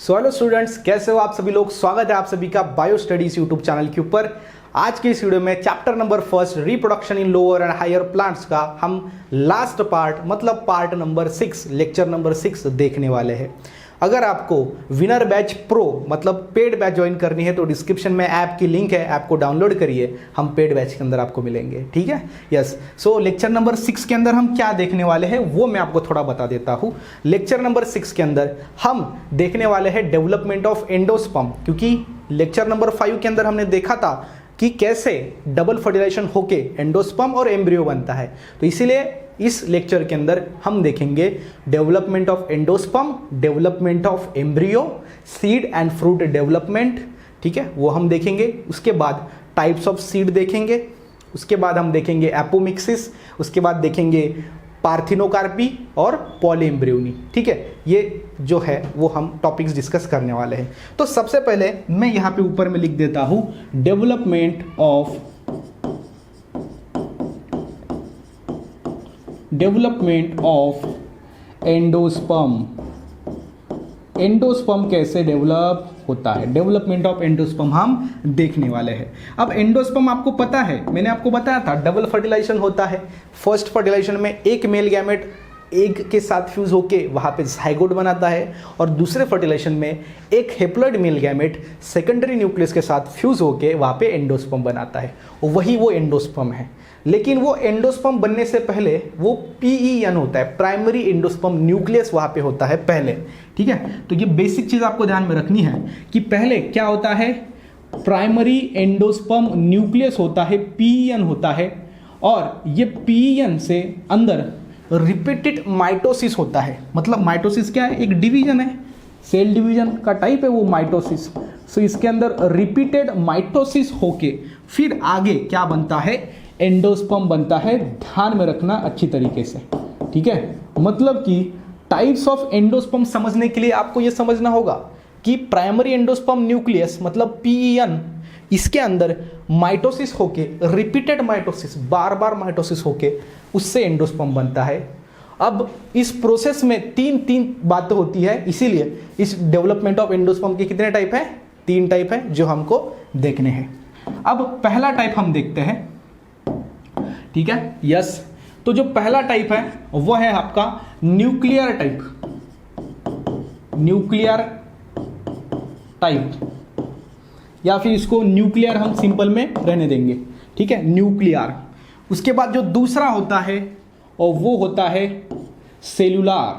So hello students, कैसे हो आप सभी लोग। स्वागत है आप सभी का बायो स्टडीज यूट्यूब चैनल के ऊपर। आज के इस वीडियो में chapter number first reproduction in lower and higher plants का हम लास्ट पार्ट मतलब पार्ट नंबर 6 लेक्चर नंबर 6 देखने वाले हैं। अगर आपको विनर बैच प्रो मतलब पेड बैच ज्वाइन करनी है तो डिस्क्रिप्शन में ऐप की लिंक है, ऐप को डाउनलोड करिए, हम पेड बैच के अंदर आपको मिलेंगे। ठीक है, यस। सो लेक्चर नंबर 6 के अंदर हम क्या देखने वाले हैं वो मैं आपको थोड़ा बता देता हूँ। लेक्चर नंबर 6 के अंदर हम देखने वाले हैं डेवलपमेंट ऑफ एंडोस्पर्म, क्योंकि लेक्चर नंबर 5 के अंदर हमने देखा था कि कैसे डबल फर्टिलाइजेशन होके एंडोस्पर्म और एम्ब्रियो बनता है। तो इसीलिए इस लेक्चर के अंदर हम देखेंगे development of endosperm, development of embryo, seed and fruit development. ठीक है, वो हम देखेंगे। उसके बाद टाइप्स ऑफ सीड देखेंगे, उसके बाद हम देखेंगे एपोमिक्सिस, उसके बाद देखेंगे पार्थिनोकार्पी और पॉलीएम्ब्रियोनी। ठीक है, ये जो है वो हम टॉपिक्स डिस्कस करने वाले हैं। तो सबसे पहले मैं यहाँ पे ऊपर में लिख देता हूँ डेवलपमेंट ऑफ एंडोस्पर्म। एंडोस्पर्म कैसे डेवलप होता है, डेवलपमेंट ऑफ एंडोस्पर्म हम देखने वाले हैं। अब एंडोस्पर्म आपको पता है, मैंने आपको बताया था डबल फर्टिलाइजेशन होता है। फर्स्ट फर्टिलाइजेशन में एक मेल गैमेट एग के साथ फ्यूज होके वहाँ पे जाइगोट बनाता है, और दूसरे फर्टिलाइजेशन में एक haploid male gamete secondary nucleus के साथ फ्यूज होके वहाँ पे एंडोस्पर्म बनाता है। वही वो एंडोस्पर्म है। लेकिन वो एंडोस्पर्म बनने से पहले वो PEN होता है, प्राइमरी एंडोस्पर्म न्यूक्लियस वहाँ पे होता है पहले। ठीक है, तो ये बेसिक चीज़ आपको ध्यान में रखनी है कि पहले क्या होता है, प्राइमरी एंडोस्पर्म न्यूक्लियस होता है, PEN होता है, और ये PEN से अंदर रिपीटेड माइटोसिस होता है। मतलब माइटोसिस क्या है, एक डिवीजन है, सेल डिवीजन का टाइप है वो माइटोसिस। सो इसके अंदर रिपीटेड माइटोसिस होके फिर आगे क्या बनता है, एंडोस्पर्म बनता है। ध्यान में रखना अच्छी तरीके से। ठीक है, मतलब कि टाइप्स ऑफ एंडोस्पर्म समझने के लिए आपको यह समझना होगा कि प्राइमरी एंडोस्पर्म न्यूक्लियस मतलब PEN, इसके अंदर माइटोसिस होके रिपीटेड माइटोसिस, बार बार माइटोसिस होके उससे एंडोस्पर्म बनता है। अब इस प्रोसेस में तीन बातें होती है, इसीलिए इस डेवलपमेंट ऑफ एंडोस्पर्म के कितने टाइप है, 3 टाइप है जो हमको देखने हैं। अब पहला टाइप हम देखते हैं। ठीक है, यस। तो जो पहला टाइप है वो है आपका न्यूक्लियर टाइप। न्यूक्लियर टाइप, या फिर इसको न्यूक्लियर हम सिंपल में रहने देंगे। ठीक है, न्यूक्लियर। उसके बाद जो दूसरा होता है और वो होता है सेलुलर।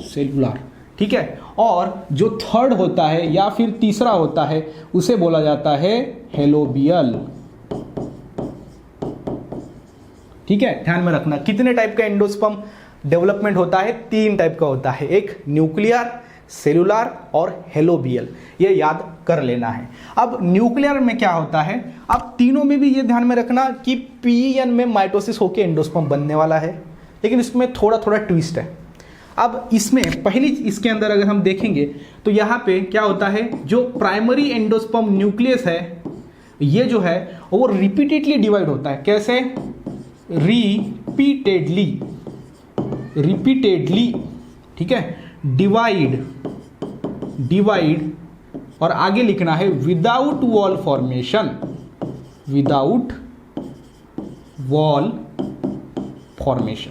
सेलुलर, ठीक है। और जो थर्ड होता है या फिर तीसरा होता है उसे बोला जाता है हेलोबियल। ठीक है, ध्यान में रखना कितने टाइप का एंडोस्पर्म डेवलपमेंट होता है, 3 टाइप का होता है, एक न्यूक्लियर, सेलुलर और हेलोबियल। ये याद कर लेना है। अब न्यूक्लियर में क्या होता है, अब तीनों में भी ये ध्यान में रखना कि PEN में माइटोसिस होकर एंडोस्पर्म बनने वाला है, लेकिन इसमें थोड़ा थोड़ा ट्विस्ट है। अब इसमें पहली इसके अंदर अगर हम देखेंगे तो यहाँ पे क्या होता है, जो प्राइमरी एंडोस्पर्म न्यूक्लियस है ये जो है वो रिपीटेडली डिवाइड होता है। कैसे, रिपीटेडली। ठीक है, डिवाइड और आगे लिखना है without wall formation. Without wall formation.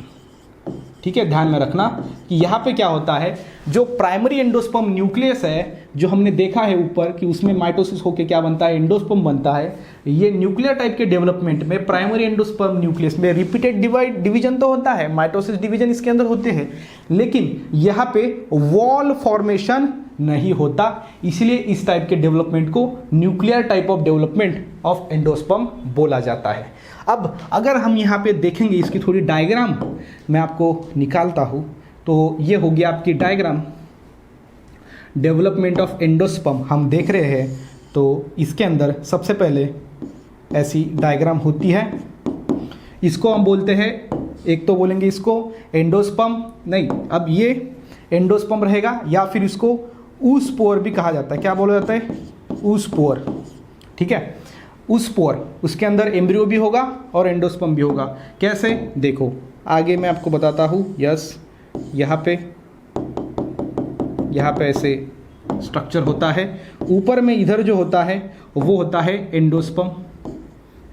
ठीक है, ध्यान में रखना कि यहाँ पे क्या होता है, जो प्राइमरी एंडोस्पर्म न्यूक्लियस है जो हमने देखा है ऊपर कि उसमें माइटोसिस होके क्या बनता है, एंडोस्पर्म बनता है। ये न्यूक्लियर टाइप के डेवलपमेंट में प्राइमरी एंडोस्पर्म न्यूक्लियस में रिपीटेड डिवीजन तो होता है, माइटोसिस डिवीजन इसके अंदर होते हैं, लेकिन यहाँ पे वॉल फॉर्मेशन नहीं होता। इसलिए इस टाइप के डेवलपमेंट को nuclear type of development of endosperm बोला जाता है। अब अगर हम यहाँ पे देखेंगे इसकी थोड़ी डायग्राम मैं आपको निकालता हूँ, तो ये हो गया आपकी डायग्राम। डेवलपमेंट ऑफ एंडोस्पर्म हम देख रहे हैं, तो इसके अंदर सबसे पहले ऐसी डायग्राम होती है। इसको हम बोलते हैं, एक तो बोलेंगे इसको एंडोस्पर्म, नहीं, अब ये एंडोस्पर्म रहेगा, या फिर इसको ऊस्पोर भी कहा जाता है। क्या बोला जाता है, ऊस्पोर। ठीक है, ऊस्पोर, उसके अंदर एम्ब्रियो भी होगा और एंडोस्पर्म भी होगा। कैसे, देखो आगे मैं आपको बताता हूँ। यस, यहाँ पे यहाँ पे ऐसे स्ट्रक्चर होता है। ऊपर में इधर जो होता है वो होता है एंडोस्पर्म,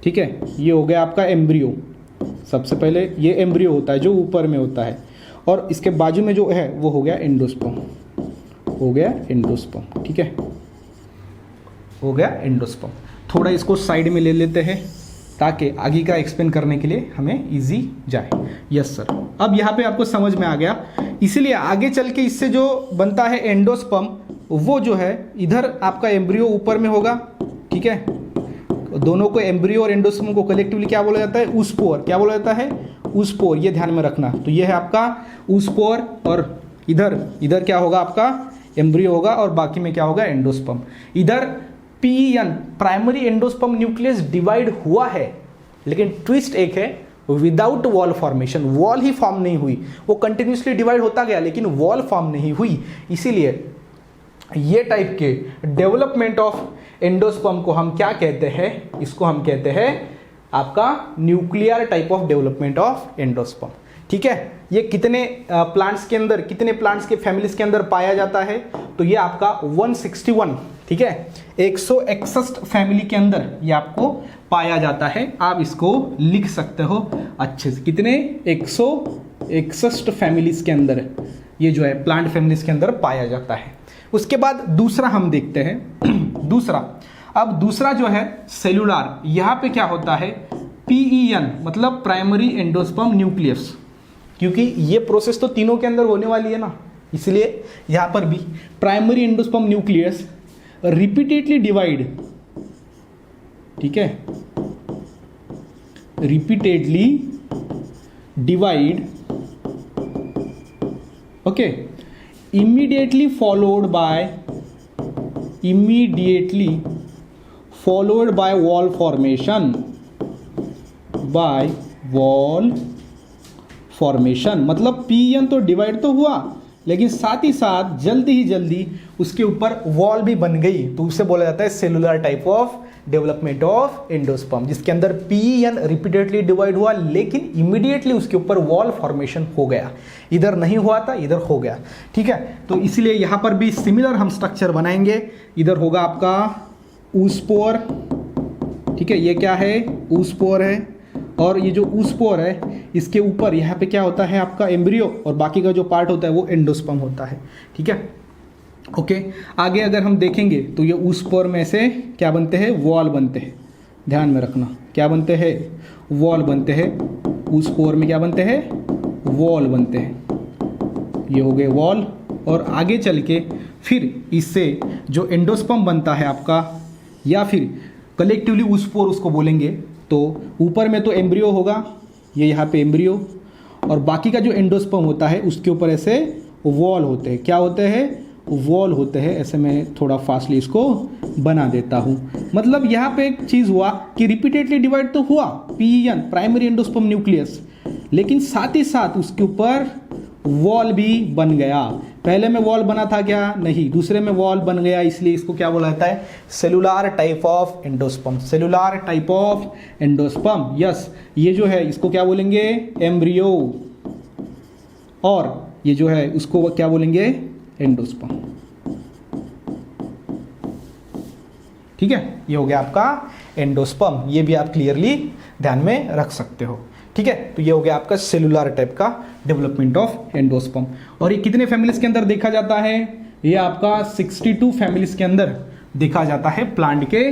ठीक है। ये हो गया आपका एम्ब्रियो। सबसे पहले ये एम्ब्रियो होता है जो ऊपर में होता है, और इसके बाजू में जो है वो हो गया एंडोस्पर्म, हो गया एंडोस्पर्म, ठीक है, हो गया एंडोस्पर्म। थोड़ा इसको साइड में ले लेते हैं ताकि आगे का एक्सप्लेन करने के लिए हमें इजी जाए। यस सर, अब यहाँ पे आपको समझ में आ गया। इसीलिए आगे चल के इससे जो बनता है एंडोस्पर्म, वो जो है इधर आपका एम्ब्रियो ऊपर में होगा, ठीक है। दोनों को, एम्ब्रियो और एंडोस्पर्म को कलेक्टिवली क्या बोला जाता है? ऊस्पोर। क्या बोला जाता है? ऊस्पोर। ये ध्यान में रखना। तो ये है आपका ऊस्पोर, और इधर क्या होगा? आपका एम्ब्रियो होगा, और बाकी में क्या होगा? एंडोस्पर्म। इधर PEN, primary endosperm nucleus divide हुआ है, लेकिन ट्विस्ट एक है, विदाउट वॉल फॉर्मेशन। वॉल ही फॉर्म नहीं हुई, वो कंटिन्यूसली डिवाइड होता गया लेकिन वॉल फॉर्म नहीं हुई। इसीलिए ये टाइप के डेवलपमेंट ऑफ एंडोस्पर्म को हम क्या कहते हैं? इसको हम कहते हैं आपका nuclear type of development of endosperm, ठीक है। ये कितने प्लांट्स के अंदर, कितने प्लांट्स के फैमिलीज के अंदर पाया जाता है? तो ये आपका 161, ठीक है, 161 फैमिली के अंदर ये आपको पाया जाता है। आप इसको लिख सकते हो अच्छे से। कितने? 161 फैमिलीज के अंदर ये जो है प्लांट फैमिलीज के अंदर पाया जाता है। उसके बाद दूसरा हम देखते हैं। दूसरा जो है सेलुलर, यहाँ पे क्या होता है? पीईएन मतलब प्राइमरी एंडोस्पर्म न्यूक्लियस, क्योंकि ये प्रोसेस तो तीनों के अंदर होने वाली है ना, इसलिए यहाँ पर भी primary endosperm nucleus repeatedly divide, ठीक है, repeatedly divide, okay, immediately followed by wall formation, मतलब पीएन तो डिवाइड तो हुआ, लेकिन साथ ही साथ जल्दी उसके ऊपर वॉल भी बन गई, तो उसे बोला जाता है cellular type of development of endosperm, जिसके अंदर पीएन रिपीटेडली डिवाइड हुआ लेकिन इमीडिएटली उसके ऊपर वॉल फॉर्मेशन हो गया। इधर नहीं हुआ था, इधर हो गया, ठीक है। तो इसलिए यहाँ पर भी सिमिलर हम स्ट्रक्चर बनाएंगे। इधर होगा आपका ऊस्पोर, ठीक है, ये क्या है? ऊस्पोर है, और ये जो ऊस्पोर है इसके ऊपर यहाँ पे क्या होता है? आपका एम्ब्रियो, और बाकी का जो पार्ट होता है वो एंडोस्पर्म होता है, ठीक है, ओके। आगे अगर हम देखेंगे तो ये ऊस्पोर में से क्या बनते हैं? वॉल बनते हैं। ध्यान में रखना, क्या बनते हैं? वॉल बनते हैं। ऊस्पोर में क्या बनते हैं? वॉल बनते हैं। ये हो गए वॉल, और आगे चल के फिर इससे जो एंडोस्पर्म बनता है आपका, या फिर कलेक्टिवली ऊस्पोर उसको बोलेंगे, तो ऊपर में तो एम्ब्रियो होगा, ये यहाँ पे एम्ब्रियो, और बाकी का जो एंडोस्पर्म होता है उसके ऊपर ऐसे वॉल होते हैं। क्या होते हैं? वॉल होते हैं। ऐसे मैं थोड़ा फास्टली इसको बना देता हूँ। मतलब यहाँ पे एक चीज़ हुआ कि रिपीटेडली डिवाइड तो हुआ पीईएन, प्राइमरी एंडोस्पर्म न्यूक्लियस, लेकिन साथ ही साथ उसके ऊपर वॉल भी बन गया। पहले में वॉल बना था क्या? नहीं, दूसरे में वॉल बन गया, इसलिए इसको क्या बोला जाता है? Cellular type of endosperm. Cellular type of endosperm, yes. ये जो है इसको क्या बोलेंगे? एम्ब्रियो, और ये जो है उसको क्या बोलेंगे? एंडोस्पर्म, ठीक है। ये हो गया आपका एंडोस्पर्म। ये भी आप क्लियरली ध्यान में रख सकते हो, ठीक है। तो ये हो गया आपका सेलुलर टाइप का डेवलपमेंट ऑफ एंडोस्पर्म। और ये कितने फैमिलीज के अंदर देखा जाता है? ये आपका 62 फैमिलीज के अंदर देखा जाता है प्लांट के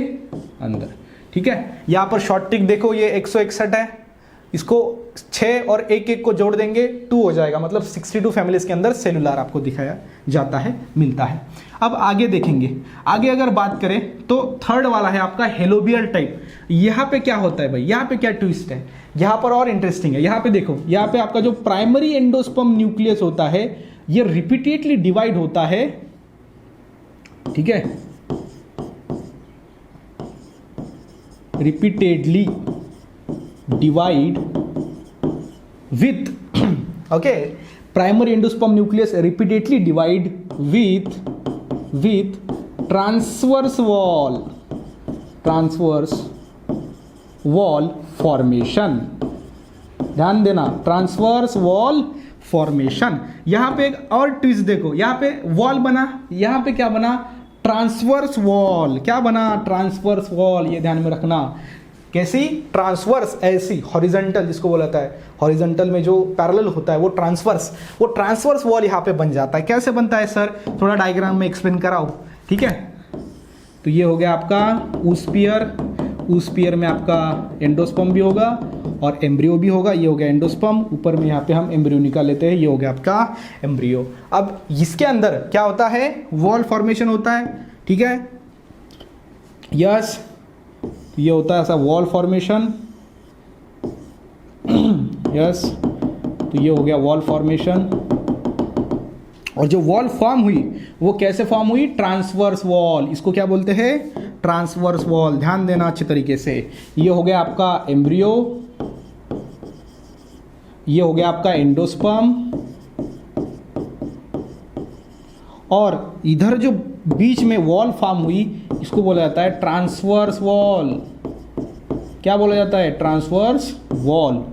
अंदर, ठीक है। यहाँ पर शॉर्ट ट्रिक देखो, ये 161 है, इसको 6 और 1 को जोड़ देंगे 2 हो जाएगा, मतलब 62 फैमिलीज के अंदर सेलुलर आपको दिखाया जाता है, मिलता है। अब आगे देखेंगे। आगे अगर बात करें तो थर्ड वाला है आपका हेलोबियल टाइप। यहाँ पे क्या होता है भाई? यहाँ पे क्या ट्विस्ट है? यहाँ पर और इंटरेस्टिंग है। यहाँ पे देखो, यहाँ पे आपका जो प्राइमरी एंडोस्पर्म न्यूक्लियस होता है ये रिपीटेडली डिवाइड होता है, ठीक है, repeatedly divide with, okay, primary endosperm nucleus repeatedly divide with transverse wall formation. ध्यान देना, ट्रांसवर्स वॉल फॉर्मेशन। यहाँ पे एक और ट्विस्ट देखो, यहाँ पे वॉल बना, यहाँ पे क्या बना, ट्रांसवर्स वॉल। क्या बना, ट्रांसवर्स वॉल, ये ध्यान में रखना। कैसी, ट्रांसवर्स, ऐसी, हॉरिजॉन्टल जिसको बोला जाता है, हॉरिजॉन्टल में जो पैरेलल होता है वो ट्रांसवर्स वॉल यहाँ पे बन जाता है। कैसे बनता है सर, थोड़ा डायग्राम में एक्सप्लेन कराओ, ठीक है। तो ये हो गया आपका ऊस्पियर में आपका एंडोस्पर्म भी होगा और एम्ब्रियो भी होगा। ये हो गया एंडोस्पर्म, ऊपर में यहाँ पे हम एम्ब्रियो निकाल लेते हैं, ये हो गया आपका एम्ब्रियो। अब इसके अंदर क्या होता है, वॉल फॉर्मेशन होता है, ठीक है, यस, ये होता है ऐसा वॉल फॉर्मेशन, यस। तो ये हो गया वॉल फॉर्मेशन, और जो वॉल फॉर्म हुई वो कैसे फॉर्म हुई, ट्रांसवर्स वॉल, इसको क्या बोलते हैं, ट्रांसवर्स वॉल। ध्यान देना अच्छे तरीके से। ये हो गया आपका एम्ब्रियो, ये हो गया आपका एंडोस्पर्म, और इधर जो बीच में वॉल फॉर्म हुई इसको बोला जाता है ट्रांसवर्स वॉल। क्या बोला जाता है, ट्रांसवर्स वॉल।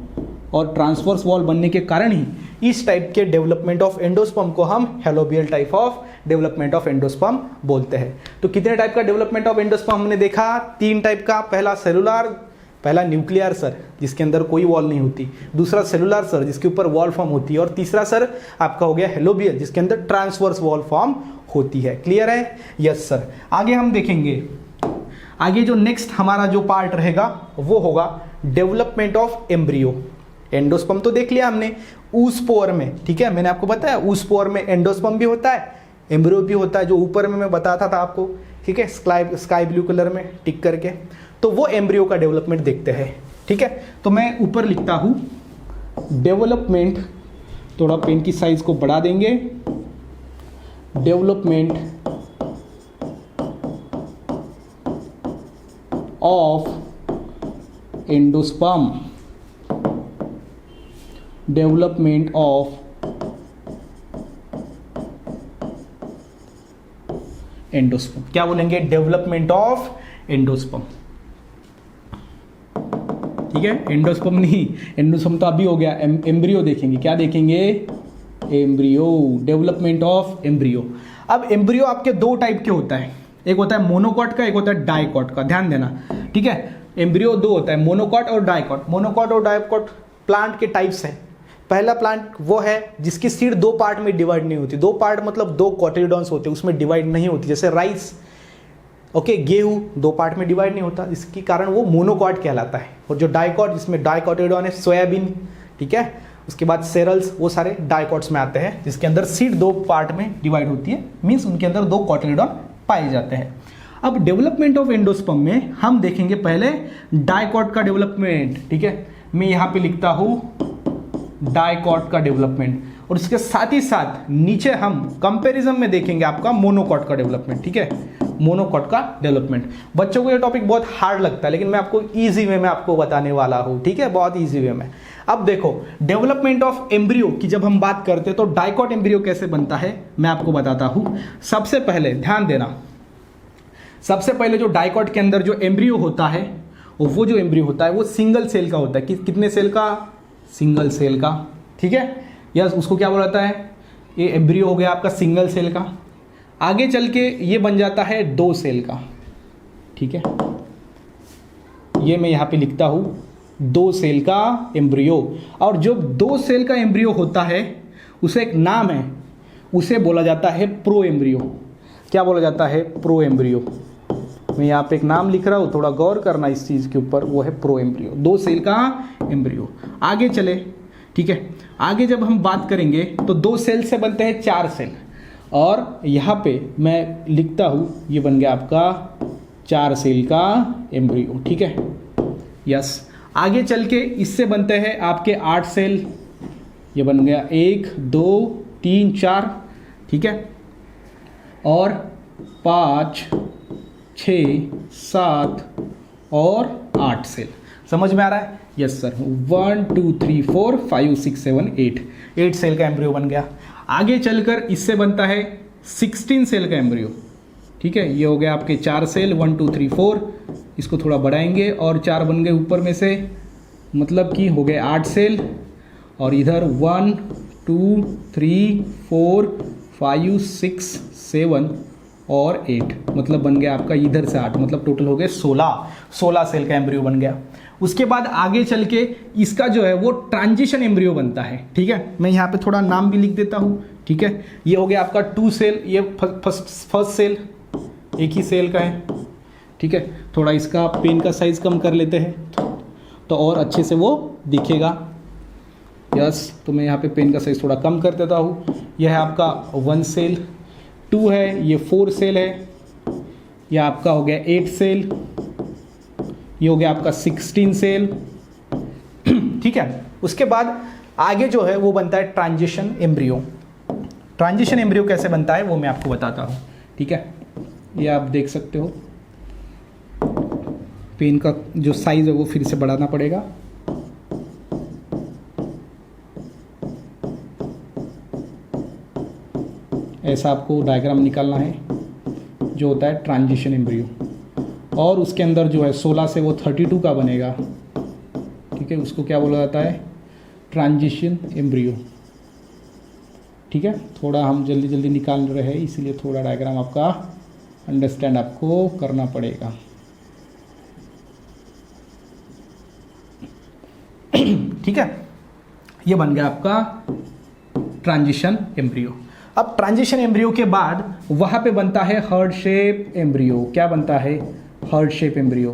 और ट्रांसवर्स वॉल बनने के कारण ही इस टाइप के डेवलपमेंट ऑफ एंडोस्पर्म को हम helobial type of development of endosperm बोलते हैं। तो कितने टाइप का डेवलपमेंट ऑफ एंडोस्पर्म हमने देखा, 3 टाइप का। पहला सेलुलर, पहला न्यूक्लियर सर जिसके अंदर कोई वॉल नहीं होती, दूसरा सेलुलर सर जिसके ऊपर वॉल फॉर्म होती है, और तीसरा सर आपका हो गया हेलोबियल जिसके अंदर ट्रांसवर्स वॉल फॉर्म होती है। क्लियर है, यस सर। आगे हम देखेंगे, आगे जो नेक्स्ट हमारा जो पार्ट रहेगा वो होगा डेवलपमेंट ऑफ एम्ब्रियो। एंडोस्पर्म तो देख लिया हमने ऊस्पोर में, ठीक है, मैंने आपको बताया ऊस्पोर में एंडोस्पर्म भी होता है, एम्ब्रियो भी होता है, जो ऊपर में मैं बताता था आपको, ठीक है, स्काई ब्लू कलर में टिक करके। तो वो एम्ब्रियो का डेवलपमेंट देखते हैं, ठीक है। तो मैं ऊपर लिखता हूं डेवलपमेंट, थोड़ा पेन की साइज को बढ़ा देंगे, development of endosperm, development of endosperm. क्या बोलेंगे, डेवलपमेंट ऑफ एंडोस्पर्म, ठीक है। एंडोस्पर्म नहीं, एंडोस्पर्म तो अभी हो गया, एम्ब्रियो देखेंगे। क्या देखेंगे, एम्ब्रियो, डेवलपमेंट ऑफ एम्ब्रियो। अब एम्ब्रियो आपके 2 टाइप के होता है, एक होता है मोनोकॉट का, एक होता है डाइकॉट का। ध्यान देना, ठीक है। एम्ब्रियो 2 होता है, मोनोकॉट और डाइकॉट। मोनोकॉट और डाइकॉट प्लांट के टाइप्स हैं। पहला प्लांट वो है जिसकी सीड 2 पार्ट में डिवाइड नहीं होती। 2 पार्ट मतलब 2 कॉटिलिडॉन्स होते हैं, उसमें डिवाइड नहीं होती, जैसे राइस, ओके, गेहूं 2 पार्ट में डिवाइड नहीं होता, इसके कारण वो मोनोकॉट कहलाता है। और जो डाइकॉट, जिसमें डाइकॉटिलिडॉन है, सोयाबीन, ठीक है, उसके बाद सेरल्स, वो सारे डाइकॉट्स में आते हैं, जिसके अंदर सीड 2 पार्ट में डिवाइड होती है, मीन्स उनके अंदर 2 कॉटिलिडॉन पाए जाते हैं। अब डेवलपमेंट ऑफ एंडोस्पर्म में हम देखेंगे पहले डाइकॉट का डेवलपमेंट, ठीक है। मैं यहाँ पे लिखता हूँ डाइकॉट का डेवलपमेंट, और इसके साथ ही साथ नीचे हम कंपैरिजन में देखेंगे आपका मोनोकॉट का डेवलपमेंट, ठीक है, मोनोकॉट का डेवलपमेंट। बच्चों को ये टॉपिक बहुत हार्ड लगता है, लेकिन मैं आपको इजी वे में आपको बताने वाला हूँ, ठीक है, बहुत इजी वे में। अब देखो, डेवलपमेंट ऑफ एम्ब्रियो की जब हम बात करते हैं तो डाइकॉट एम्ब्रियो कैसे बनता है मैं आपको बताता हूँ। सबसे पहले ध्यान देना, सबसे पहले जो डाइकॉट के अंदर जो एम्ब्रियो होता है, वो जो एम्ब्रियो होता है वो सिंगल सेल का होता है। कितने सेल का, सिंगल सेल का, ठीक है, यस। उसको क्या बोला जाता है, ये एम्ब्रियो हो गया आपका सिंगल सेल का। आगे चल के ये बन जाता है 2 सेल का, ठीक है, ये मैं यहाँ पे लिखता हूँ 2 सेल का एम्ब्रियो। और जो 2 सेल का एम्ब्रियो होता है उसे एक नाम है, उसे बोला जाता है प्रो एम्ब्रियो। क्या बोला जाता है, प्रो एम्ब्रियो। मैं यहाँ पे एक नाम लिख रहा हूँ, थोड़ा गौर करना इस चीज़ के ऊपर, वो है प्रो एम्ब्रियो, 2 सेल का एम्ब्रियो। आगे चले, ठीक है, आगे जब हम बात करेंगे तो 2 सेल से बनते हैं 4 सेल, और यहाँ पे मैं लिखता हूँ ये बन गया आपका 4 सेल का एम्ब्रियो, ठीक है, यस। आगे चल के इससे बनते हैं आपके 8 सेल, ये बन गया 1 2 3 4, ठीक है, और 5 6 7 और 8 सेल। समझ में आ रहा है, यस सर। 1 2 3 4 5 6 7 8 सेल का एम्ब्रियो बन गया। आगे चलकर इससे बनता है 16 सेल का एम्ब्रियो, ठीक है, ये हो गया आपके 4 सेल, 1 2 3 4, इसको थोड़ा बढ़ाएंगे और 4 बन गए ऊपर में से, मतलब कि हो गए 8 सेल, और इधर 1 2 3 4 5 6 7 और 8, मतलब बन गया आपका इधर से 8, मतलब टोटल हो गए 16 सेल का एम्ब्रियो बन गया। उसके बाद आगे चल के इसका जो है वो ट्रांजिशन एम्ब्रियो बनता है। ठीक है, मैं यहाँ पे थोड़ा नाम भी लिख देता हूँ। ठीक है, ये हो गया आपका 2 सेल, ये फर्स्ट सेल एक ही सेल का है। ठीक है, थोड़ा इसका पेन का साइज कम कर लेते हैं तो और अच्छे से वो दिखेगा। यस, तो मैं यहाँ पे पेन का साइज थोड़ा कम कर देता हूँ। यह है आपका 1 सेल, 2 है, ये 4 सेल है, यह आपका हो गया 8 सेल, ये हो गया आपका 16 सेल। ठीक है, उसके बाद आगे जो है वो बनता है ट्रांजिशन एम्ब्रियो। ट्रांजिशन एम्ब्रियो कैसे बनता है वो मैं आपको बताता हूँ। ठीक है, ये आप देख सकते हो, पेन का जो साइज है वो फिर से बढ़ाना पड़ेगा। ऐसा आपको डायग्राम निकालना है जो होता है ट्रांजिशन एम्ब्रियो, और उसके अंदर जो है 16 से वो 32 का बनेगा। ठीक है, उसको क्या बोला जाता है, ट्रांजिशन एम्ब्रियो। ठीक है, थोड़ा हम जल्दी जल्दी निकाल रहे हैं इसीलिए थोड़ा डायग्राम आपका अंडरस्टैंड आपको करना पड़ेगा। ठीक है, ये बन गया आपका ट्रांजिशन एम्ब्रियो। अब ट्रांजिशन एम्ब्रियो के बाद वहां पे बनता है हार्ट शेप एम्ब्रियो। क्या बनता है, हार्ट शेप एम्ब्रियो।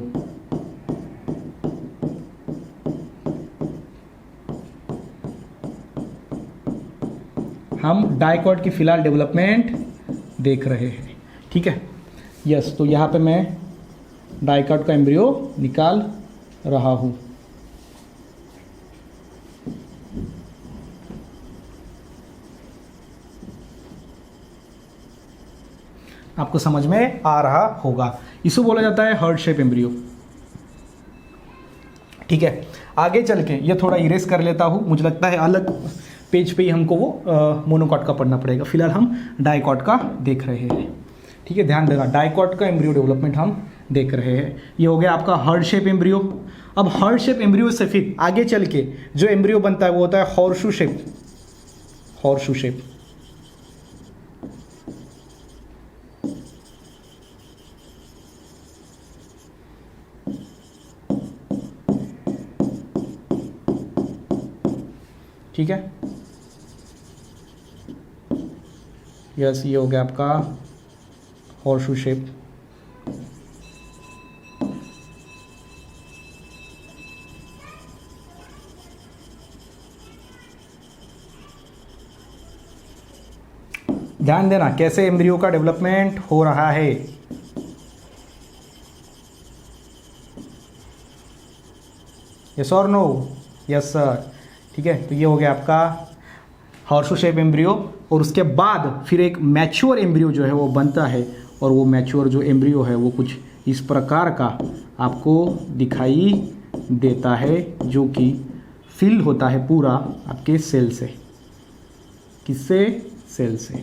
हम डाइकॉट की फिलहाल डेवलपमेंट देख रहे हैं। ठीक है, यस, तो यहाँ पे मैं डाइकॉट का एम्ब्रियो निकाल रहा हूँ। आपको समझ में आ रहा होगा, इसको बोला जाता है हार्ट शेप एम्ब्रियो। ठीक है, आगे चल के ये थोड़ा इरेज कर लेता हूँ, मुझे लगता है अलग पेज पे ही हमको वो मोनोकॉट का पढ़ना पड़ेगा। फिलहाल हम डाइकॉट का देख रहे हैं। ठीक है, ध्यान देना, डाइकॉट का एम्ब्रियो डेवलपमेंट हम देख रहे हैं। ये हो गया आपका हार्ट शेप एम्ब्रियो। अब हार्ट शेप एम्ब्रियो से फिर आगे चल के जो एम्ब्रियो बनता है वो होता है हॉर्सशू शेप। हॉर्सशू शेप, ठीक है, यस, ये हो गया आपका हॉर्सशू शेप। ध्यान देना कैसे एम्ब्रियो का डेवलपमेंट हो रहा है। यस और नो, यस सर। ठीक है, तो ये हो गया आपका हॉर्सशू शेप एम्ब्रियो, और उसके बाद फिर एक मैच्योर एम्ब्रियो जो है वो बनता है, और वो मैच्योर जो एम्ब्रियो है वो कुछ इस प्रकार का आपको दिखाई देता है, जो कि फिल होता है पूरा आपके सेल से। किससे, सेल से।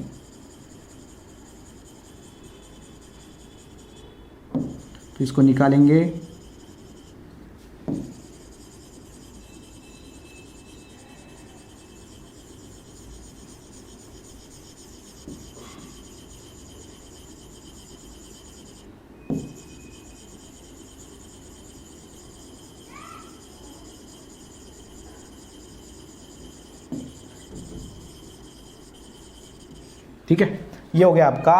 तो इसको निकालेंगे। ठीक है, ये हो गया आपका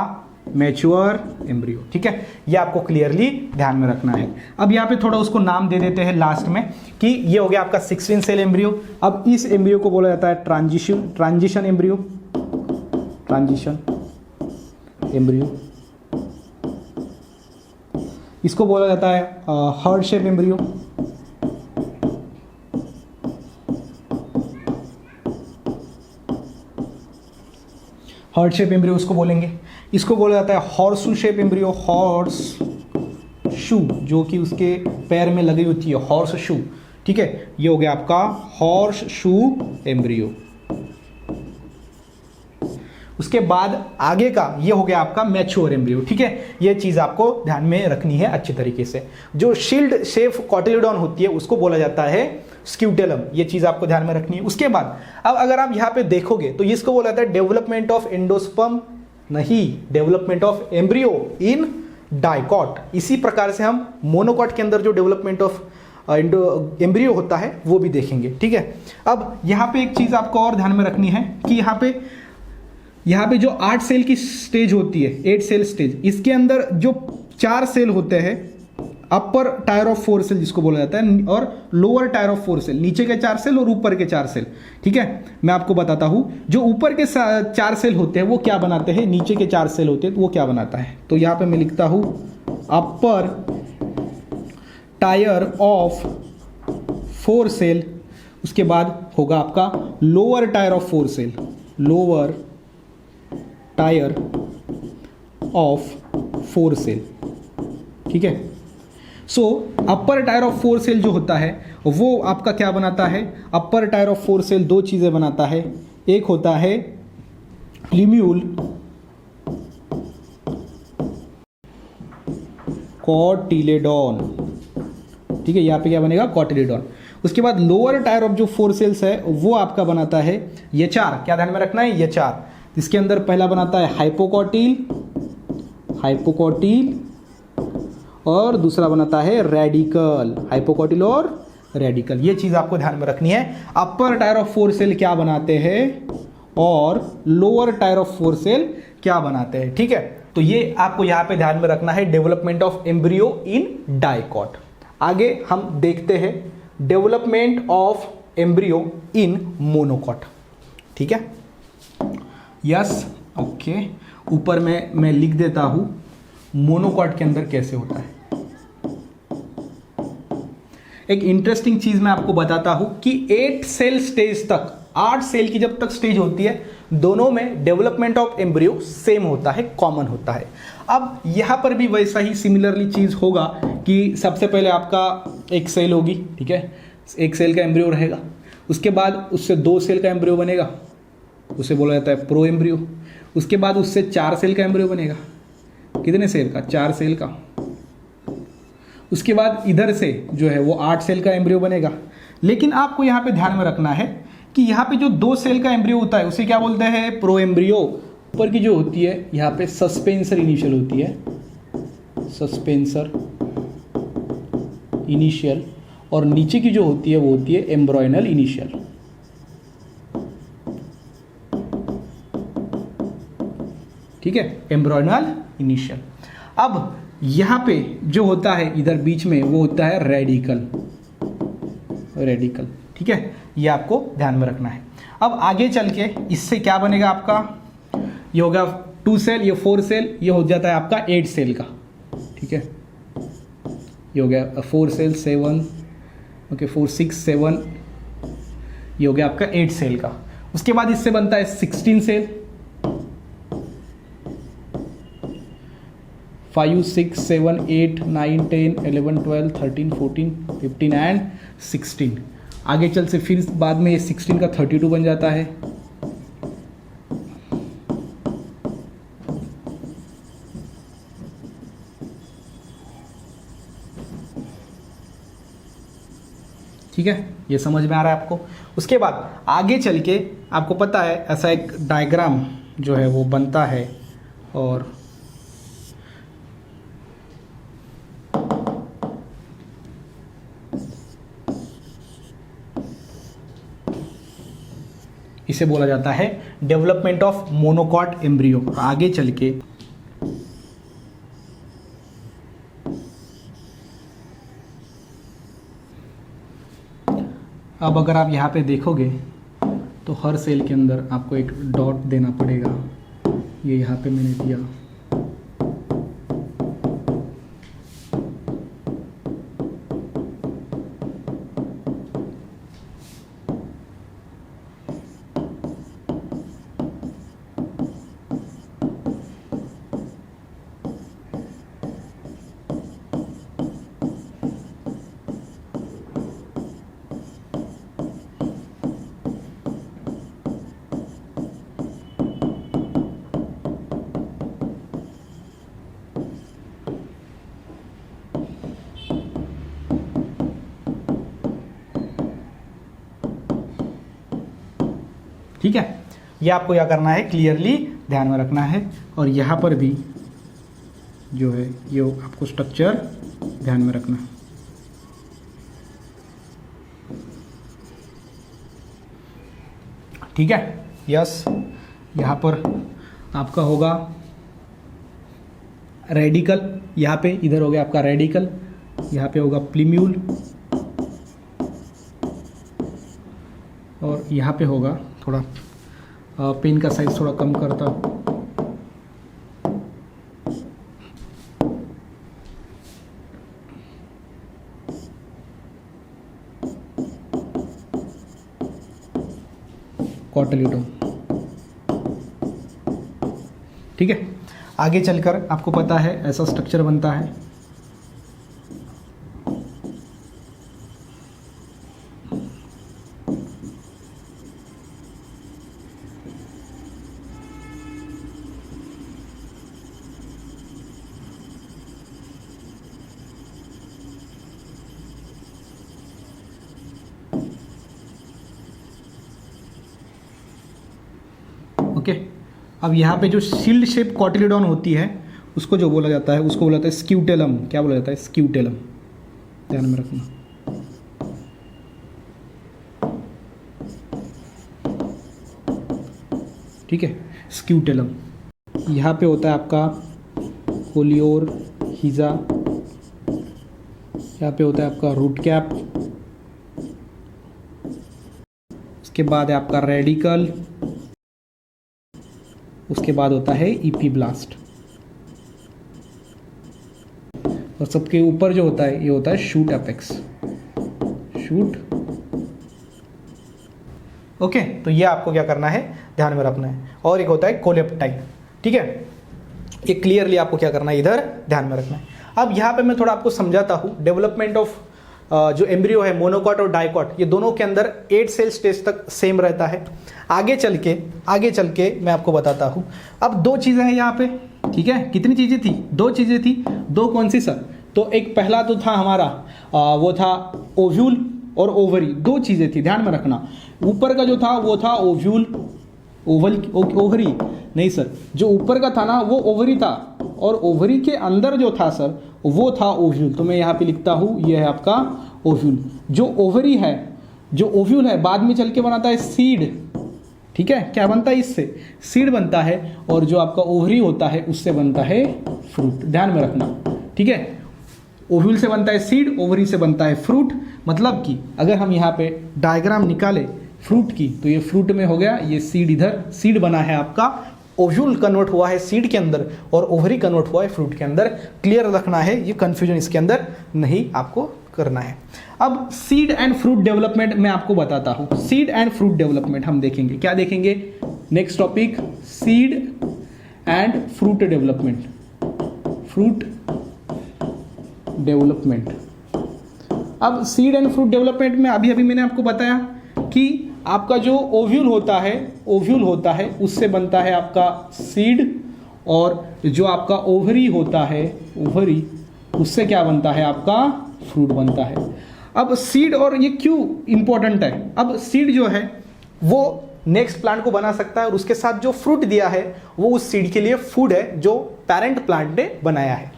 मैच्योर एम्ब्रियो। ठीक है, ये आपको क्लियरली ध्यान में रखना है। अब यहाँ पे थोड़ा उसको नाम दे देते हैं लास्ट में कि ये हो गया आपका 16 सेल एम्ब्रियो। अब इस एम्ब्रियो को बोला जाता है ट्रांजिशन एम्ब्रियो। ट्रांजिशन एम्ब्रियो, इसको बोला जाता है heart shape embryo. Heart shape embryo उसको बोलेंगे। इसको बोला जाता है horseshoe shape embryo. Horse shoe, जो कि उसके पैर में लगी होती है, हॉर्स शू। ठीक है, ये हो गया आपका हॉर्स शू एम्ब्रियो। उसके बाद आगे का ये हो गया आपका मैच्योर एम्ब्रियो। ठीक है, ये चीज आपको ध्यान में रखनी है अच्छे तरीके से। जो शील्ड शेप कॉटिलिडॉन होती है उसको बोला जाता है स्क्यूटेलम, ये चीज़ आपको ध्यान में रखनी है। उसके बाद अब अगर आप यहाँ पे देखोगे तो इसको बोला जाता है डेवलपमेंट ऑफ एंडोस्पर्म, नहीं, development of embryo in dicot. इसी प्रकार से हम मोनोकॉट के अंदर जो डेवलपमेंट ऑफ एम्ब्रियो होता है वो भी देखेंगे, ठीक है। अब यहाँ पे एक चीज़ आपको और ध्यान में रखनी है कि यहाँ पे जो 8 सेल की स्टेज होती है, 8 सेल स्टेज, इसके अंदर जो 4 सेल होते हैं, अपर टायर ऑफ 4 सेल जिसको बोला जाता है, और लोअर टायर ऑफ 4 सेल, नीचे के 4 सेल और ऊपर के 4 सेल, ठीक है। मैं आपको बताता हूं, जो ऊपर के 4 सेल होते हैं वो क्या बनाते हैं, नीचे के 4 सेल होते हैं तो वो क्या बनाता है। तो यहां पे मैं लिखता हूं अपर टायर ऑफ 4 सेल, उसके बाद होगा आपका lower tier of 4 cell, lower tier of 4 cell, ठीक है। So upper tier of 4 cell जो होता है वो आपका क्या बनाता है, अपर टायर ऑफ 4 सेल 2 चीजें बनाता है। एक होता है लिम्यूल कॉटिलेडॉन, ठीक है, यहाँ पे क्या बनेगा, कॉटिलेडॉन। उसके बाद लोअर टायर ऑफ जो 4 सेल्स है वो आपका बनाता है एचआर, क्या ध्यान में रखना है, एचआर। इसके अंदर पहला बनाता है हाइपोकॉटिल, हाइपोकॉटिल, और दूसरा बनाता है रेडिकल, हाइपोकॉटिल और रेडिकल। ये चीज आपको ध्यान में रखनी है, अपर टायर ऑफ 4 सेल क्या बनाते हैं और लोअर टायर ऑफ 4 सेल क्या बनाते हैं, ठीक है। तो ये आपको यहां पे ध्यान में रखना है, development of embryo in dicot. आगे हम देखते हैं development of embryo in monocot, ठीक है। यस, ओके, ऊपर में मैं लिख देता हूं मोनोकॉट के अंदर कैसे होता है। एक इंटरेस्टिंग चीज मैं आपको बताता हूं कि 8 सेल स्टेज तक, 8 सेल की जब तक स्टेज होती है, दोनों में डेवलपमेंट ऑफ एम्ब्रियो सेम होता है, कॉमन होता है। अब यहां पर भी वैसा ही सिमिलरली चीज होगा कि सबसे पहले आपका एक सेल होगी, ठीक है, एक सेल का एम्ब्रियो रहेगा, उसके बाद उससे 2 सेल का एम्ब्रियो बनेगा, उसे बोला जाता है प्रो एम्ब्रियो। उसके बाद उससे 4 सेल का एम्ब्रियो बनेगा, कितने सेल का, 4 सेल का। उसके बाद इधर से जो है वो 8 सेल का एम्ब्रियो बनेगा। लेकिन आपको यहाँ पे ध्यान में रखना है कि यहाँ पे जो 2 सेल का एम्ब्रियो होता है उसे क्या बोलते हैं, प्रो एम्ब्रियो। ऊपर की जो होती है यहाँ पे सस्पेंसर इनिशियल होती है, सस्पेंसर इनिशियल, और नीचे की जो होती है वो होती है एम्ब्रॉयनल इनिशियल, ठीक है, एम्ब्रॉयनल इनिशियल। अब यहां पे जो होता है इधर बीच में वो होता है रेडिकल, रेडिकल, ठीक है, ये आपको ध्यान में रखना है। अब आगे चल के इससे क्या बनेगा आपका, ये होगा 2 सेल, ये 4 सेल, ये हो जाता है आपका 8 सेल का, ठीक है। ये हो गया 4 सेल 7, ओके, 4 6 7, ये हो गया आपका 8 सेल का। उसके बाद इससे बनता है 16 सेल, 5 6 7 8 9 10 11 12 13 14 15 एंड 16। आगे चल से फिर बाद में ये 16 का 32 बन जाता है। ठीक है, ये समझ में आ रहा है आपको। उसके बाद आगे चल के आपको पता है ऐसा एक डायग्राम जो है वो बनता है, और इसे बोला जाता है डेवलपमेंट ऑफ मोनोकॉट एम्ब्रियो। आगे चल के अब अगर आप यहाँ पे देखोगे तो हर सेल के अंदर आपको एक डॉट देना पड़ेगा, ये यहाँ पे मैंने दिया। ठीक है, ये आपको क्या करना है, क्लियरली ध्यान में रखना है। और यहाँ पर भी जो है ये आपको स्ट्रक्चर ध्यान में रखना है। ठीक है, यस, यहाँ पर आपका होगा रेडिकल, यहाँ पे इधर हो गया आपका रेडिकल, यहाँ पे होगा प्लीम्यूल, और यहाँ पे होगा थोड़ा पेन का साइज थोड़ा कम करता हूँ, कॉटिल्यूडम। ठीक है, आगे चलकर आपको पता है ऐसा स्ट्रक्चर बनता है। ओके, अब यहाँ पे जो शील्ड शेप कॉटिलिडॉन होती है उसको जो बोला जाता है उसको बोला जाता है स्क्यूटेलम। क्या बोला जाता है, स्क्यूटेलम, ध्यान में रखना। ठीक है, स्क्यूटेलम। यहाँ पे होता है आपका कोलियोर हीजा, यहाँ पे होता है आपका रूट कैप, उसके बाद है आपका रेडिकल, उसके बाद होता है इपीब्लास्ट, और सबके ऊपर जो होता है ये होता है शूट एपेक्स, शूट। ओके, तो ये आपको क्या करना है, ध्यान में रखना है। और एक होता है कोलेप्टाइन। ठीक है, ये क्लियरली आपको क्या करना है, इधर ध्यान में रखना है। अब यहाँ पे मैं थोड़ा आपको समझाता हूँ डेवलपमेंट ऑफ जो एम्ब्रियो है, मोनोकॉट और डाइकॉट, ये दोनों के अंदर 8 सेल स्टेज तक सेम रहता है। आगे चल के मैं आपको बताता हूँ। अब 2 चीज़ें हैं यहाँ पे, ठीक है, कितनी चीज़ें थी, 2 चीज़ें थी। 2 कौन सी सर, तो एक पहला तो था हमारा वो था ओव्यूल और ओवरी, 2 चीज़ें थी, ध्यान में रखना। ऊपर का जो था वो था ओव्यूल, ओवरी नहीं सर, जो ऊपर का था ना वो ओवरी था, और ओवरी के अंदर जो था सर वो था ओव्यूल। तो मैं यहाँ पे लिखता हूँ ये है आपका ओव्यूल। जो ओवरी है, जो ओव्यूल है, बाद में चल के बनाता है सीड। ठीक है, क्या बनता है, इससे सीड बनता है, और जो आपका ओवरी होता है उससे बनता है फ्रूट, ध्यान में रखना। ठीक है, ओव्यूल से बनता है सीड, ओवरी से बनता है फ्रूट। मतलब कि अगर हम यहाँ पे डायग्राम निकाले फ्रूट की, तो ये फ्रूट में हो गया, ये सीड, इधर सीड बना है आपका, ओव्यूल कन्वर्ट हुआ है सीड के अंदर, और ओवरी कन्वर्ट हुआ है फ्रूट के अंदर। क्लियर रखना है, ये कंफ्यूजन इसके अंदर नहीं आपको करना है। अब सीड एंड फ्रूट डेवलपमेंट मैं आपको बताता हूँ। सीड एंड फ्रूट डेवलपमेंट हम देखेंगे, क्या देखेंगे, next topic, seed and fruit development, fruit development. अब सीड एंड फ्रूट डेवलपमेंट में अभी मैंने आपको बताया कि आपका जो ओव्यूल होता है उससे बनता है आपका सीड, और जो आपका ओवरी होता है, ओवरी, उससे क्या बनता है, आपका फ्रूट बनता है। अब सीड, और ये क्यों इंपॉर्टेंट है, अब सीड जो है वो नेक्स्ट प्लांट को बना सकता है, और उसके साथ जो फ्रूट दिया है वो उस सीड के लिए फूड है जो पेरेंट प्लांट ने बनाया है।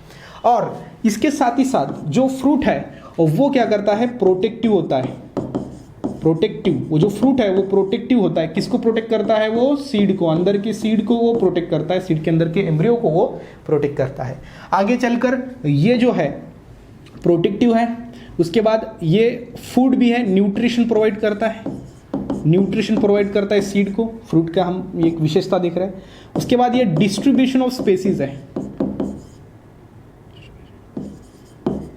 और इसके साथ ही साथ जो फ्रूट है वो क्या करता है, प्रोटेक्टिव होता है, प्रोटेक्टिव। वो जो फ्रूट है वो प्रोटेक्टिव होता है, किसको प्रोटेक्ट करता है, वो सीड को, अंदर की सीड को वो प्रोटेक्ट करता है, सीड के अंदर के एम्ब्रियो को वो प्रोटेक्ट करता है। आगे चलकर ये जो है प्रोटेक्टिव है, उसके बाद ये फूड भी है, न्यूट्रिशन प्रोवाइड करता है, न्यूट्रिशन प्रोवाइड करता है सीड को, फ्रूट का हम एक विशेषता देख रहे हैं। उसके बाद ये डिस्ट्रीब्यूशन ऑफ स्पेसीज है,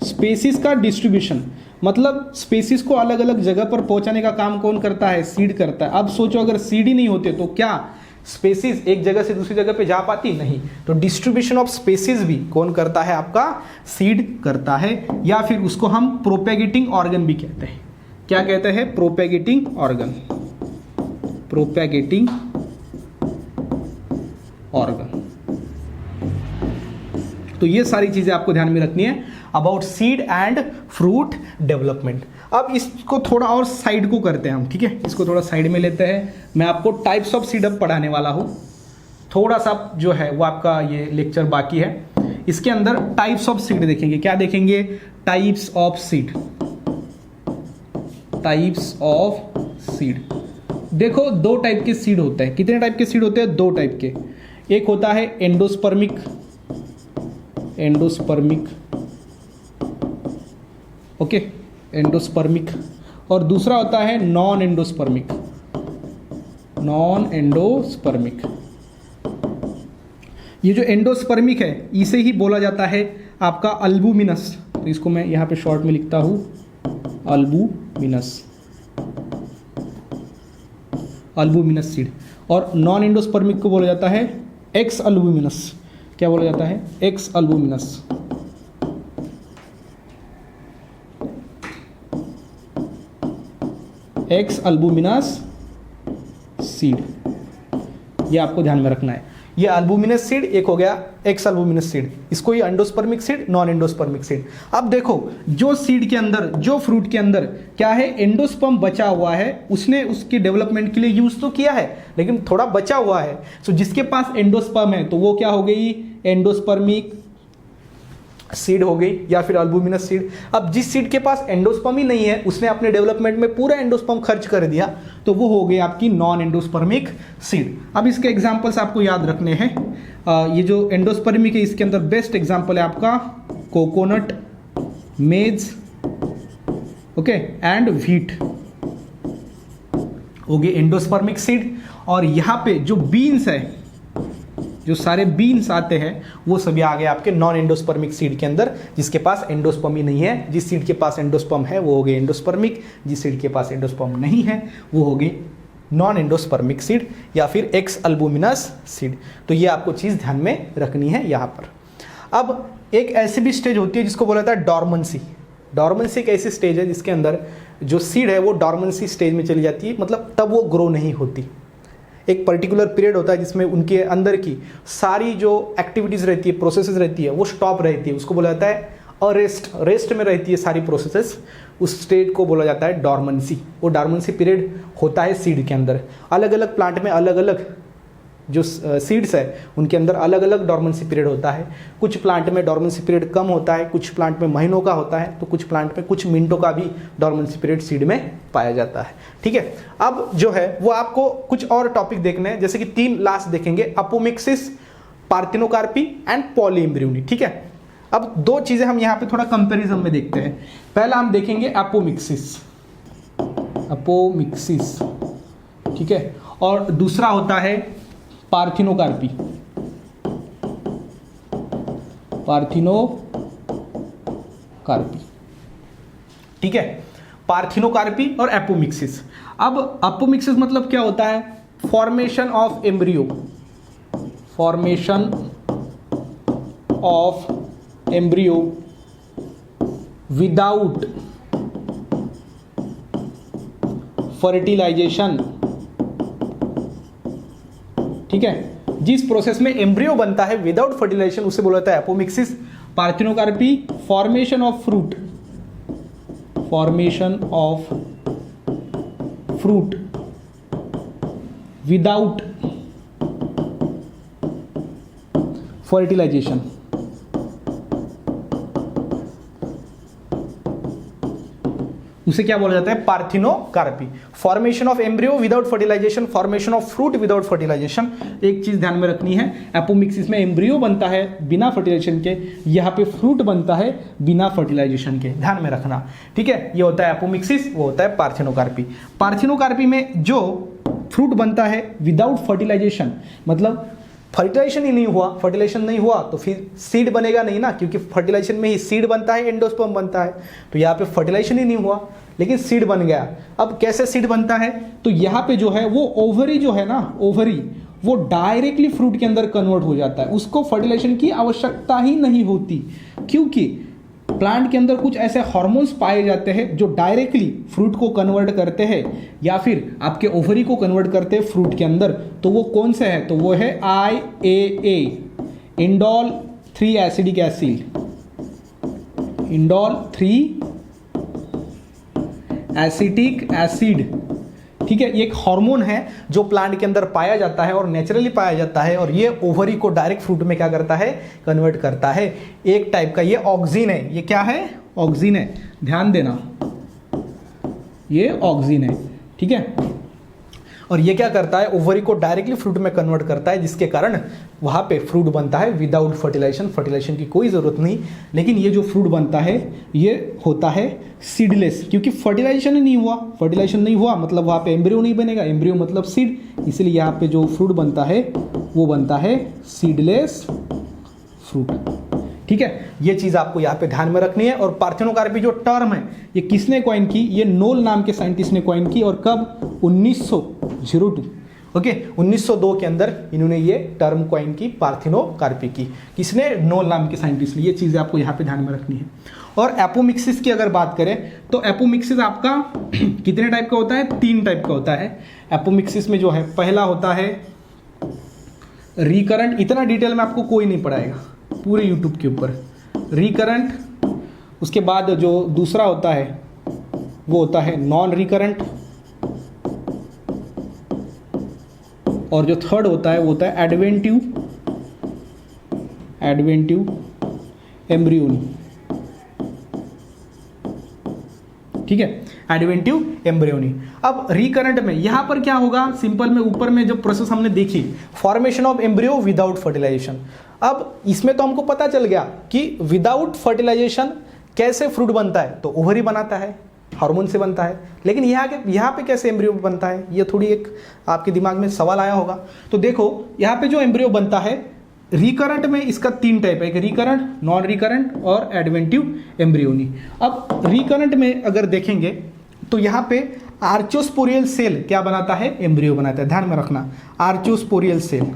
स्पेसीज का डिस्ट्रीब्यूशन, मतलब स्पेसीज को अलग अलग जगह पर पहुंचाने का काम कौन करता है, सीड करता है। अब सोचो अगर सीड ही नहीं होते तो क्या स्पेसीज एक जगह से दूसरी जगह पे जा पाती, नहीं। तो डिस्ट्रीब्यूशन ऑफ स्पेसीज भी कौन करता है, आपका सीड करता है, या फिर उसको हम प्रोपेगेटिंग ऑर्गन भी कहते हैं। क्या कहते हैं, प्रोपेगेटिंग ऑर्गन, प्रोपेगेटिंग ऑर्गन। तो ये सारी चीजें आपको ध्यान में रखनी है about seed and fruit development. अब इसको थोड़ा और साइड को करते हैं हम, ठीक है, इसको थोड़ा साइड में लेते हैं। मैं आपको टाइप्स ऑफ सीड अब पढ़ाने वाला हूँ। थोड़ा सा जो है वो आपका ये लेक्चर बाकी है। इसके अंदर टाइप्स ऑफ सीड देखेंगे। क्या देखेंगे? Types of seed. Types of seed. देखो दो टाइप के सीड होते हैं। कितने टाइप के सीड होते हैं? दो टाइप के। एक होता है एंडोस्पर्मिक, एंडोस्पर्मिक, ओके, एंडोस्पर्मिक, और दूसरा होता है नॉन एंडोस्पर्मिक, नॉन एंडोस्पर्मिक। ये जो एंडोस्पर्मिक है इसे ही बोला जाता है आपका अल्बुमिनस। तो इसको मैं यहाँ पे शॉर्ट में लिखता हूँ अल्बुमिनस, अल्बुमिनस सीड। और नॉन एंडोस्पर्मिक को बोला जाता है एक्स अल्बुमिनस। क्या बोला जाता है? एक्स अल्बुमिनस। एक्स अल्बुमिनस सीड, ये आपको ध्यान में रखना है। ये अल्बुमिनस सीड एक हो गया एक्स अल्बुमिनस सीड, इसको ये endospermic seed, non endospermic seed. अब देखो जो सीड के अंदर, जो फ्रूट के अंदर क्या है, एंडोस्पर्म बचा हुआ है, उसने उसके डेवलपमेंट के लिए यूज तो किया है लेकिन थोड़ा बचा हुआ है। सो जिसके पास एंडोस्पर्म है तो वो क्या हो गई? एंडोस्पर्मिक सीड हो गई या फिर अल्बुमिनस सीड। अब जिस सीड के पास एंडोस्पर्म ही नहीं है, उसने अपने डेवलपमेंट में पूरा एंडोस्पर्म खर्च कर दिया, तो वो हो गई आपकी नॉन एंडोस्पर्मिक सीड। अब इसके एग्जांपल्स आपको याद रखने हैं। ये जो एंडोस्पर्मिक है इसके अंदर बेस्ट एग्जांपल है आपका कोकोनट, मेज, ओके, एंड व्हीट हो गए एंडोस्पर्मिक सीड। और यहाँ पे जो बीन्स है, जो सारे बीन्स आते हैं वो सभी आ गए आपके नॉन एंडोस्पर्मिक सीड के अंदर, जिसके पास एंडोस्पर्म ही नहीं है। जिस सीड के पास एंडोस्पर्म है वो हो गए एंडोस्पर्मिक, जिस सीड के पास एंडोस्पर्म नहीं है वो हो गई नॉन एंडोस्पर्मिक सीड या फिर एक्स अल्बुमिनस सीड। तो ये आपको चीज़ ध्यान में रखनी है यहाँ पर। अब एक ऐसी भी स्टेज होती है जिसको बोला जाता है डॉर्मेंसी। डॉर्मेंसी एक ऐसी स्टेज है जिसके अंदर जो सीड है वो डॉर्मेंसी स्टेज में चली जाती है, मतलब तब वो ग्रो नहीं होती। एक पर्टिकुलर पीरियड होता है जिसमें उनके अंदर की सारी जो एक्टिविटीज़ रहती है, प्रोसेसेस रहती है, वो स्टॉप रहती है, उसको बोला जाता है अरेस्ट। रेस्ट में रहती है सारी प्रोसेसेस, उस स्टेट को बोला जाता है डॉर्मेंसी। वो डॉर्मेंसी पीरियड होता है सीड के अंदर। अलग अलग प्लांट में अलग अलग जो सीड्स है उनके अंदर अलग अलग डॉर्मेंसी पीरियड होता है। कुछ प्लांट में डॉर्मेंसी पीरियड कम होता है, कुछ प्लांट में महीनों का होता है, तो कुछ प्लांट में कुछ मिनटों का भी डॉर्मेंसी पीरियड सीड में पाया जाता है। ठीक है, अब जो है वो आपको कुछ और टॉपिक देखने हैं, जैसे कि 3 लास्ट देखेंगे, अपोमिक्सिस, पार्थिनोकार्पी एंड पॉलीएम्ब्रियोनी। ठीक है, अब 2 चीजें हम यहाँ पे थोड़ा कंपेरिजन में देखते हैं। पहला हम देखेंगे अपोमिक्सिस, अपोमिक्सिस, ठीक है, और दूसरा होता है पार्थिनोकार्पी, पार्थिनोकार्पी। ठीक है, पार्थिनोकार्पी और एपोमिक्सिस। अब अपोमिक्सिस मतलब क्या होता है? Formation of embryo, formation of embryo without fertilization. ठीक है, जिस प्रोसेस में एम्ब्रियो बनता है विदाउट फर्टिलाइजेशन उसे बोला जाता है apomixis. Parthenocarpy, formation of fruit, formation of fruit without fertilization. उसे क्या बोला जाता है? Parthenocarpy. Formation of embryo without fertilization, formation of fruit without fertilization. एक चीज ध्यान में रखनी है, एपोमिक्सिस में एम्ब्रियो बनता है बिना फर्टिलाइजेशन के, यहाँ पे फ्रूट बनता है बिना फर्टिलाइजेशन के, ध्यान में रखना। ठीक है, ये होता है एपोमिक्सिस, वो होता है पार्थिनोकार्पी। पार्थिनोकार्पी में जो फ्रूट बनता है विदाउट फर्टिलाइजेशन, मतलब फर्टिलाइजेशन ही नहीं हुआ, फर्टिलाइजेशन नहीं हुआ तो फिर सीड बनेगा नहीं ना, क्योंकि फर्टिलाइजेशन में ही सीड बनता है, एंडोस्पर्म बनता है। तो यहाँ पे फर्टिलाइजेशन ही नहीं हुआ लेकिन सीड बन गया। अब कैसे सीड बनता है? तो यहाँ पे जो है वो ओवरी जो है ना, ओवरी वो डायरेक्टली फ्रूट के अंदर कन्वर्ट हो जाता है, उसको फर्टिलाइजेशन की आवश्यकता ही नहीं होती, क्योंकि प्लांट के अंदर कुछ ऐसे हार्मोन्स पाए जाते हैं जो डायरेक्टली फ्रूट को कन्वर्ट करते हैं या फिर आपके ओवरी को कन्वर्ट करते हैं फ्रूट के अंदर। तो वो कौन से है? तो वो है IAA, indole 3 acidic acid, indole 3 acetic acid, ठीक है, ये एक हार्मोन है जो प्लांट के अंदर पाया जाता है और नेचुरली पाया जाता है, और ये ओवरी को डायरेक्ट फ्रूट में क्या करता है, कन्वर्ट करता है। एक टाइप का ये ऑक्सिन है, ये क्या है, ऑक्सिन है, ध्यान देना, ये ऑक्सिन है, ठीक है। और ये क्या करता है, ओवरी को डायरेक्टली फ्रूट में कन्वर्ट करता है, जिसके कारण वहाँ पे फ्रूट बनता है विदाउट फर्टिलाइजेशन, फर्टिलाइजेशन की कोई ज़रूरत नहीं। लेकिन ये जो फ्रूट बनता है ये होता है सीडलेस, क्योंकि फर्टिलाइजेशन ही नहीं हुआ, फर्टिलाइजेशन नहीं हुआ मतलब वहाँ पे एम्ब्रियो नहीं बनेगा, एम्ब्रियो मतलब सीड, इसलिए यहाँ पे जो फ्रूट बनता है वो बनता है सीडलेस फ्रूट, ठीक है। ये चीज़ आपको यहाँ पे ध्यान में रखनी है। और पार्थिनोकार्पी जो टर्म है ये किसने कॉइन की, ये नोल नाम के साइंटिस्ट ने कॉइन की, और कब, 1902, ओके, 1902 के अंदर इन्होंने ये टर्म कॉइन की, पार्थिनोकार्पी की, किसने, नोल नाम के साइंटिस्ट ने। ये चीज़ें आपको यहाँ पे ध्यान में रखनी है। और एपोमिक्सिस की अगर बात करें तो एपोमिक्सिस आपका कितने टाइप का होता है, 3 टाइप का होता है। एपोमिक्सिस में जो है पहला होता है रिकरेंट, इतना डिटेल में आपको कोई नहीं पढ़ाएगा पूरे यूट्यूब के ऊपर, रिकरेंट। उसके बाद जो दूसरा होता है वो होता है नॉन रिकरेंट, और जो थर्ड होता है वो होता है एडवेंटिव एम्ब्रियोनी, ठीक है, एडवेंटिव एम्ब्रियोनी। अब रिकरेंट में यहां पर क्या होगा, सिंपल में ऊपर में जो प्रोसेस हमने देखी, formation of embryo without fertilization. अब इसमें तो हमको पता चल गया कि विदाउट फर्टिलाइजेशन कैसे फ्रूट बनता है, तो ओवरी बनाता है, हार्मोन से बनता है। लेकिन यहाँ पे कैसे एम्ब्रियो बनता है, ये थोड़ी एक आपके दिमाग में सवाल आया होगा। तो देखो यहाँ पे जो एम्ब्रियो बनता है रिकरेंट में, इसका 3 टाइप है, एक रिकरेंट, नॉन रिकरेंट और एडवेंटिव एम्ब्रियोनी। अब रिकरेंट में अगर देखेंगे तो यहाँ पे आर्चोस्पोरियल सेल क्या बनाता है, एम्ब्रियो बनाता है, ध्यान में रखना, आर्चोस्पोरियल सेल,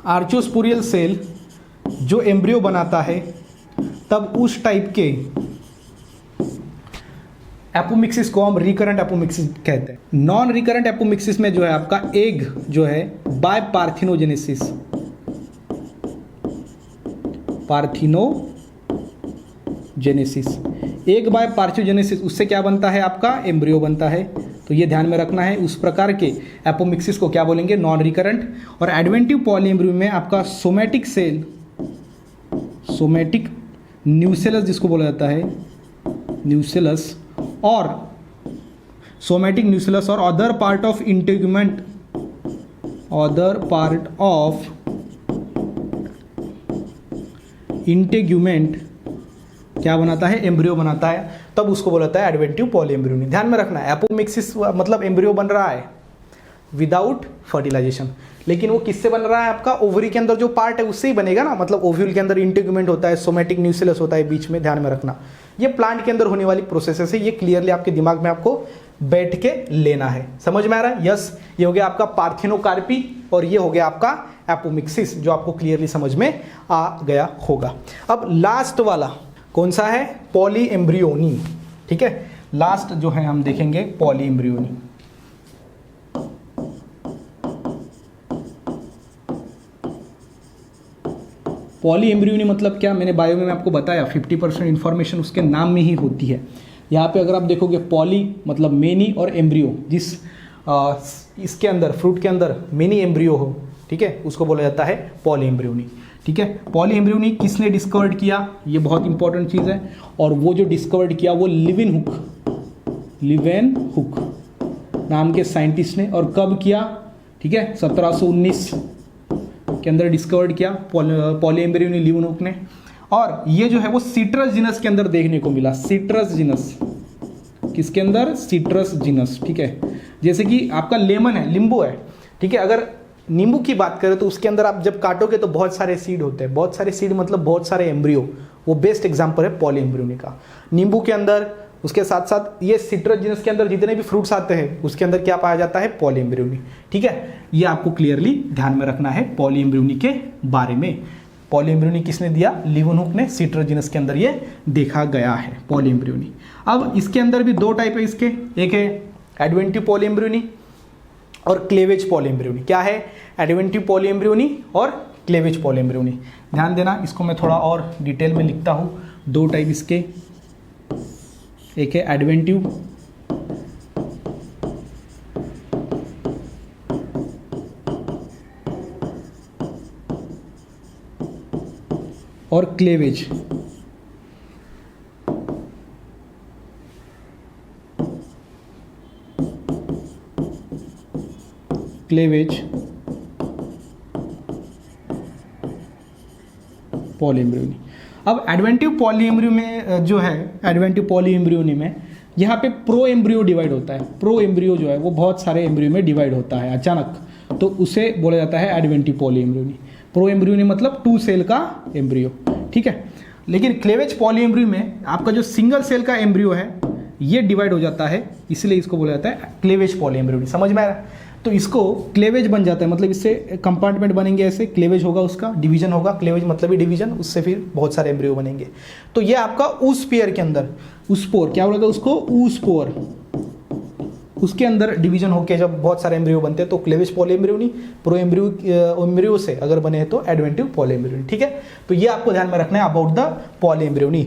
आर्चोस्पोरियल सेल जो एम्ब्रियो बनाता है, तब उस टाइप के एपोमिक्सिस को हम रिकरेंट एपोमिक्सिस कहते हैं। नॉन रिकरेंट एपोमिक्सिस में जो है आपका एग जो है by parthenogenesis, egg by parthenogenesis, उससे क्या बनता है आपका, एम्ब्रियो बनता है। तो ये ध्यान में रखना है, उस प्रकार के एपोमिक्सिस को क्या बोलेंगे, नॉन रिकरेंट। और एडवेंटिव पॉलीएम्ब्रियो में आपका सोमैटिक सेल, सोमैटिक न्यूसेलस जिसको बोला जाता है, न्यूसेलस, और सोमैटिक न्यूसेलस और other part of integument, other part of integument क्या बनाता है, एम्ब्रियो बनाता है, तब उसको बोला जाता है एडवेंटिव पॉलीएम्ब्रियोनी। ध्यान में रखना है, एपोमिक्सिस मतलब एम्ब्रियो बन रहा है विदाउट फर्टिलाइजेशन, लेकिन वो किससे बन रहा है, आपका ओवरी के अंदर जो पार्ट है उससे ही बनेगा ना, मतलब ओव्यूल के अंदर इंटेग्यूमेंट होता है, सोमैटिक न्यूसेलस होता है बीच में, ध्यान में रखना। ये प्लांट के अंदर होने वाली प्रोसेसेस है, ये क्लियरली आपके दिमाग में आपको बैठ के लेना है। समझ में आ रहा है, यस, ये हो गया आपका पार्थिनोकार्पी और ये हो गया आपका एपोमिक्सिस, जो आपको क्लियरली समझ में आ गया होगा। अब लास्ट वाला कौन सा है, पॉलीएम्ब्रियोनी, ठीक है। लास्ट जो है हम देखेंगे पॉलीएम्ब्रियोनी। पॉलीएम्ब्रियोनी मतलब क्या, मैंने बायो में आपको बताया 50% इंफॉर्मेशन उसके नाम में ही होती है। यहाँ पे अगर आप देखोगे पॉली मतलब मेनी और एम्ब्रियो, जिस इसके अंदर फ्रूट के अंदर मेनी एम्ब्रियो हो, ठीक है, उसको बोला जाता है पॉलीएम्ब्रियोनी, ठीक है। पॉलीएम्ब्रियोनी किसने डिस्कवर्ड किया, ये बहुत इंपॉर्टेंट चीज़ है। और वो जो डिस्कवर्ड किया वो लीवेनहुक नाम के साइंटिस्ट ने, और कब किया, ठीक है, 1719 के अंदर डिस्कवर्ड किया पॉलीएम्ब्रियोनी लीवेनहुक ने। और ये जो है वो सिट्रस जीनस के अंदर देखने को मिला, सिट्रस जीनस, किसके अंदर, सिट्रस जीनस, ठीक है। जैसे कि आपका लेमन है, नींबू है, ठीक है, अगर नींबू की बात करें तो उसके अंदर आप जब काटोगे तो बहुत सारे सीड होते हैं, बहुत सारे सीड मतलब बहुत सारे एम्ब्रियो, वो बेस्ट एग्जांपल है पॉलीएम्ब्रियोनी का। नींबू के अंदर, उसके साथ साथ ये सिट्रस जीनस के अंदर जितने भी फ्रूट्स आते हैं उसके अंदर क्या पाया जाता है, पॉलीएम्ब्रियोनी, ठीक है। ये आपको क्लियरली ध्यान में रखना है पॉलीएम्ब्रियोनी के बारे में। पॉलीएम्ब्रियोनी किसने दिया, लीवेनहुक ने, सिट्रस जीनस के अंदर ये देखा गया है पॉलीएम्ब्रियोनी। अब इसके अंदर भी 2 टाइप है इसके, एक है एडवेंटिव पॉलीएम्ब्रियोनी और क्लेवेज पॉलीएम्ब्रियोनी। क्या है, एडवेंटिव पॉलीएम्ब्रियोनी और क्लेवेज पॉलीएम्ब्रियोनी। ध्यान देना, इसको मैं थोड़ा और डिटेल में लिखता हूँ। दो टाइप इसके, एक है एडवेंटिव और क्लेवेज। Cleavage polyembryony. अब एडवेंटिव पॉलीएम्ब्रियो में जो है, एडवेंटिव पॉलीएम्ब्रियोनी में यहाँ पे प्रो एम्ब्रियो डिवाइड होता है। प्रो एम्ब्रियो जो है वो बहुत सारे एम्ब्रियो में डिवाइड होता है अचानक, तो उसे बोला जाता है एडवेंटिव पॉलीएम्ब्रियोनी। प्रो एम्ब्रियोनी मतलब 2 सेल का एम्ब्रियो, ठीक है। लेकिन क्लेवेज पॉलीएम्ब्रियो में आपका जो सिंगल सेल का एम्ब्रियो है ये डिवाइड हो जाता है, इसलिए इसको बोला जाता है क्लेवेज पॉलीएम्ब्रियोनी। समझ में आ रहा है? तो इसको क्लेवेज बन जाता है, मतलब इससे कंपार्टमेंट बनेंगे, ऐसे क्लेवेज होगा, उसका डिवीजन होगा। क्लेवेज मतलब ही डिवीजन, उससे फिर बहुत सारे एम्ब्रियो बनेंगे। तो ये आपका ऊस्पियर के अंदर, ऊस्पोर क्या बोला था उसको, ऊस्पोर, उसके अंदर डिवीजन होके जब बहुत सारे एम्ब्रियो बनते हैं तो क्लेवेज पॉलीएम्ब्रियोनी। प्रो एम्ब्रियो से अगर बने हैं तो एडवेंटिव पॉलीएम्ब्रियोनी, ठीक है। तो ये आपको ध्यान में रखना है अबाउट द पॉलीएम्ब्रियोनी।